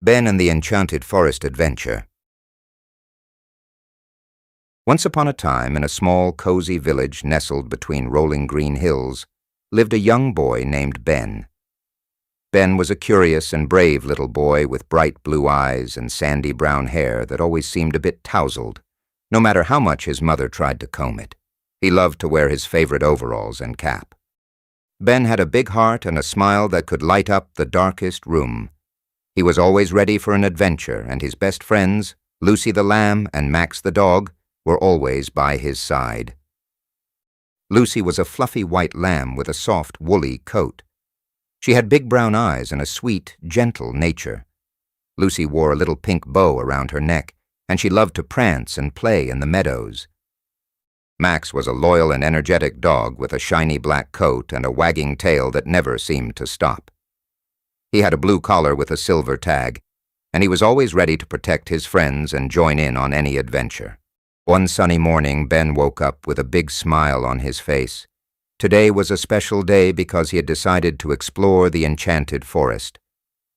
Ben and the Enchanted Forest Adventure. Once upon a time, in a small, cozy village nestled between rolling green hills, lived a young boy named Ben. Ben was a curious and brave little boy with bright blue eyes and sandy brown hair that always seemed a bit tousled, no matter how much his mother tried to comb it. He loved to wear his favorite overalls and cap. Ben had a big heart and a smile that could light up the darkest room. He was always ready for an adventure, and his best friends, Lucy the lamb and Max the dog, were always by his side. Lucy was a fluffy white lamb with a soft, woolly coat. She had big brown eyes and a sweet, gentle nature. Lucy wore a little pink bow around her neck, and she loved to prance and play in the meadows. Max was a loyal and energetic dog with a shiny black coat and a wagging tail that never seemed to stop. He had a blue collar with a silver tag, and he was always ready to protect his friends and join in on any adventure. One sunny morning, Ben woke up with a big smile on his face. Today was a special day because he had decided to explore the enchanted forest.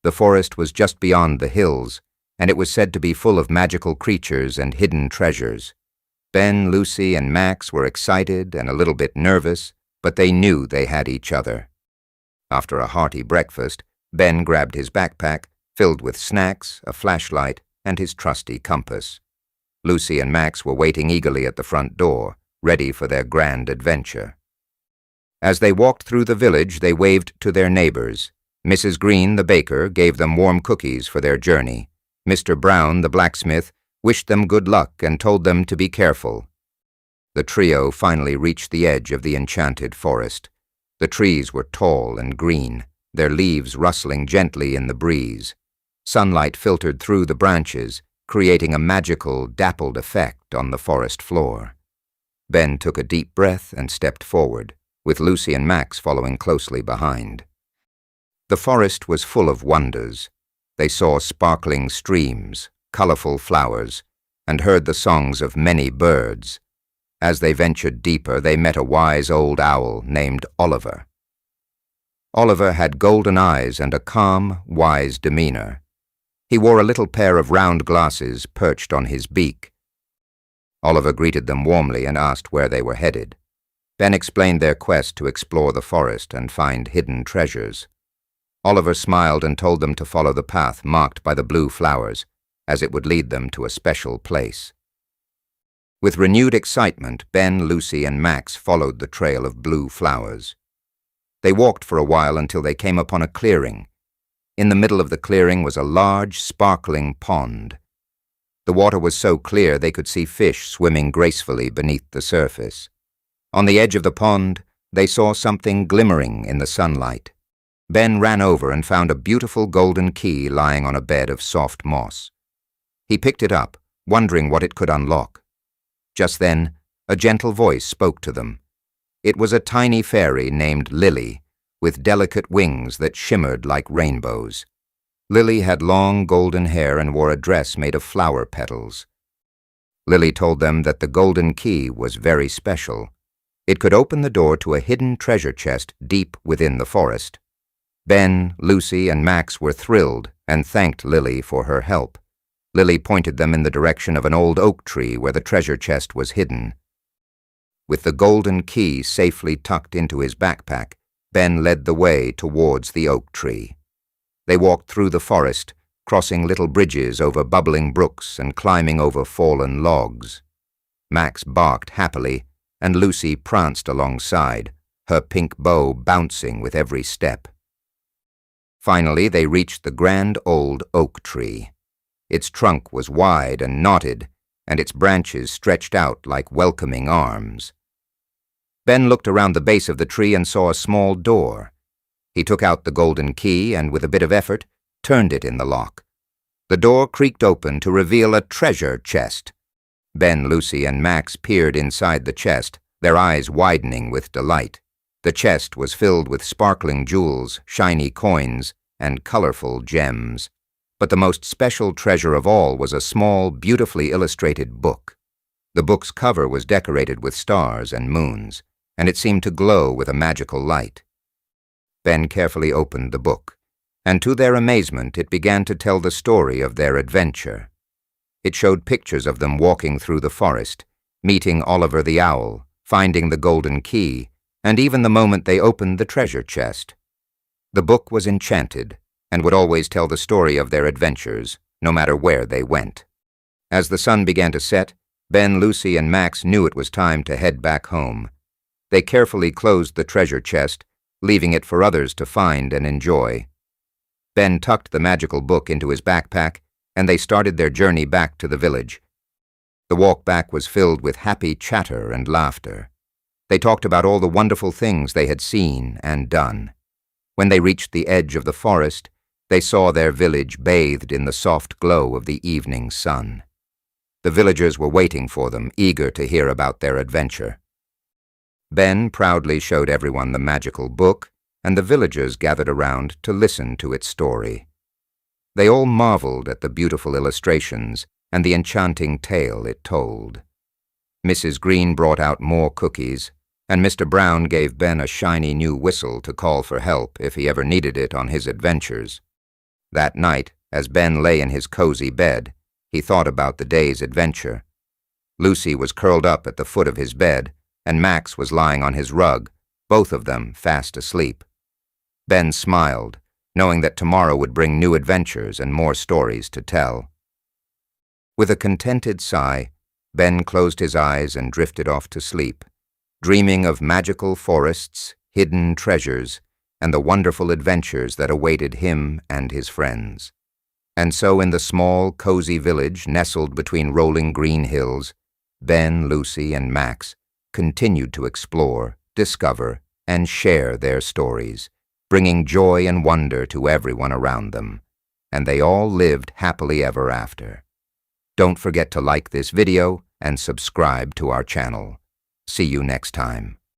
The forest was just beyond the hills, and it was said to be full of magical creatures and hidden treasures. Ben, Lucy, and Max were excited and a little bit nervous, but they knew they had each other. After a hearty breakfast, Ben grabbed his backpack, filled with snacks, a flashlight, and his trusty compass. Lucy and Max were waiting eagerly at the front door, ready for their grand adventure. As they walked through the village, they waved to their neighbors. Mrs. Green, the baker, gave them warm cookies for their journey. Mr. Brown, the blacksmith, wished them good luck and told them to be careful. The trio finally reached the edge of the enchanted forest. The trees were tall and green, their leaves rustling gently in the breeze. Sunlight filtered through the branches, creating a magical, dappled effect on the forest floor. Ben took a deep breath and stepped forward, with Lucy and Max following closely behind. The forest was full of wonders. They saw sparkling streams, colorful flowers, and heard the songs of many birds. As they ventured deeper, they met a wise old owl named Oliver. Oliver had golden eyes and a calm, wise demeanor. He wore a little pair of round glasses perched on his beak. Oliver greeted them warmly and asked where they were headed. Ben explained their quest to explore the forest and find hidden treasures. Oliver smiled and told them to follow the path marked by the blue flowers, as it would lead them to a special place. With renewed excitement, Ben, Lucy, and Max followed the trail of blue flowers. They walked for a while until they came upon a clearing. In the middle of the clearing was a large, sparkling pond. The water was so clear they could see fish swimming gracefully beneath the surface. On the edge of the pond, they saw something glimmering in the sunlight. Ben ran over and found a beautiful golden key lying on a bed of soft moss. He picked it up, wondering what it could unlock. Just then, a gentle voice spoke to them. It was a tiny fairy named Lily, with delicate wings that shimmered like rainbows. Lily had long golden hair and wore a dress made of flower petals. Lily told them that the golden key was very special. It could open the door to a hidden treasure chest deep within the forest. Ben, Lucy, and Max were thrilled and thanked Lily for her help. Lily pointed them in the direction of an old oak tree where the treasure chest was hidden. With the golden key safely tucked into his backpack, Ben led the way towards the oak tree. They walked through the forest, crossing little bridges over bubbling brooks and climbing over fallen logs. Max barked happily, and Lucy pranced alongside, her pink bow bouncing with every step. Finally, they reached the grand old oak tree. Its trunk was wide and knotted, and its branches stretched out like welcoming arms. Ben looked around the base of the tree and saw a small door. He took out the golden key and, with a bit of effort, turned it in the lock. The door creaked open to reveal a treasure chest. Ben, Lucy, and Max peered inside the chest, their eyes widening with delight. The chest was filled with sparkling jewels, shiny coins, and colorful gems. But the most special treasure of all was a small, beautifully illustrated book. The book's cover was decorated with stars and moons, and it seemed to glow with a magical light. Ben carefully opened the book. and to their amazement it began to tell the story of their adventure. It showed pictures of them walking through the forest, meeting Oliver the Owl, finding the golden key, and even the moment they opened the treasure chest. The book was enchanted, and would always tell the story of their adventures, no matter where they went. As the sun began to set, Ben, Lucy, and Max knew it was time to head back home. They carefully closed the treasure chest, leaving it for others to find and enjoy. Ben tucked the magical book into his backpack, and they started their journey back to the village. The walk back was filled with happy chatter and laughter. They talked about all the wonderful things they had seen and done. When they reached the edge of the forest, they saw their village bathed in the soft glow of the evening sun. The villagers were waiting for them, eager to hear about their adventure. Ben proudly showed everyone the magical book, and the villagers gathered around to listen to its story. They all marveled at the beautiful illustrations and the enchanting tale it told. Mrs. Green brought out more cookies, and Mr. Brown gave Ben a shiny new whistle to call for help if he ever needed it on his adventures. That night, as Ben lay in his cozy bed, he thought about the day's adventure. Lucy was curled up at the foot of his bed, and Max was lying on his rug, both of them fast asleep. Ben smiled, knowing that tomorrow would bring new adventures and more stories to tell. With a contented sigh, Ben closed his eyes and drifted off to sleep, dreaming of magical forests, hidden treasures, and the wonderful adventures that awaited him and his friends. And so in the small, cozy village nestled between rolling green hills, Ben, Lucy, and Max continued to explore, discover, and share their stories, bringing joy and wonder to everyone around them. And they all lived happily ever after. Don't forget to like this video and subscribe to our channel. See you next time.